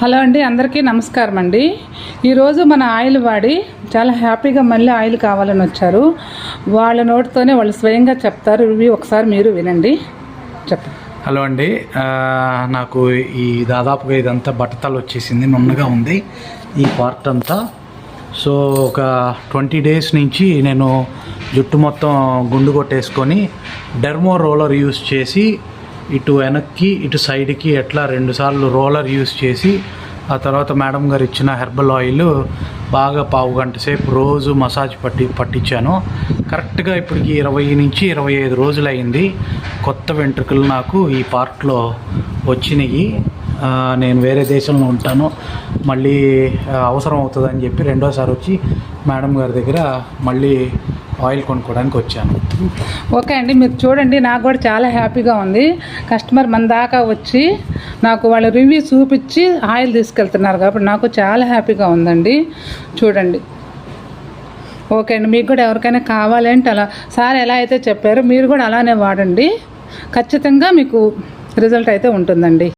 Hello అండి, అందరికీ నమస్కారం అండి. ఈరోజు మన ఆయిల్ వాడి చాలా హ్యాపీగా మళ్ళీ ఆయిల్ కావాలని వచ్చారు. వాళ్ళ నోటితోనే వాళ్ళు స్వయంగా చెప్తారు. ఇవి ఒకసారి మీరు వినండి. చెప్పండి. హలో అండి, నాకు ఈ దాదాపుగా ఇదంతా బట్టతలు వచ్చేసింది, నున్నగా ఉంది ఈ పార్ట్ అంతా. సో ఒక 20 days నుంచి నేను జుట్టు మొత్తం గుండు కొట్టేసుకొని డెర్మో రోలర్ యూస్ చేసి ఇటు వెనక్కి ఇటు సైడ్కి ఎట్లా 2 సార్లు రోలర్ యూస్ చేసి ఆ తర్వాత మేడం గారు ఇచ్చిన హెర్బల్ ఆయిల్ బాగా 1/2 గంట సేపు రోజు మసాజ్ పట్టించాను. కరెక్ట్గా ఇప్పటికి 20 నుంచి 25 రోజులు అయింది. కొత్త వెంట్రుకలు నాకు ఈ పార్ట్లో వచ్చినాయి. నేను వేరే దేశంలో ఉంటాను, మళ్ళీ అవసరం అవుతుందని చెప్పి రెండోసారి వచ్చి మేడం గారి దగ్గర మళ్ళీ ఆయిల్ కొనుక్కోవడానికి వచ్చాను. ఓకే అండి, మీరు చూడండి, నాకు కూడా చాలా హ్యాపీగా ఉంది. కస్టమర్ మన దాకా వచ్చి నాకు వాళ్ళ రివ్యూ చూపించి ఆయిల్ తీసుకెళ్తున్నారు కాబట్టి నాకు చాలా హ్యాపీగా ఉందండి. చూడండి. ఓకే అండి, మీకు కూడా ఎవరికైనా కావాలంటే అలా సార్ ఎలా అయితే చెప్పారో మీరు కూడా అలానే వాడండి. ఖచ్చితంగా మీకు రిజల్ట్ అయితే ఉంటుందండి.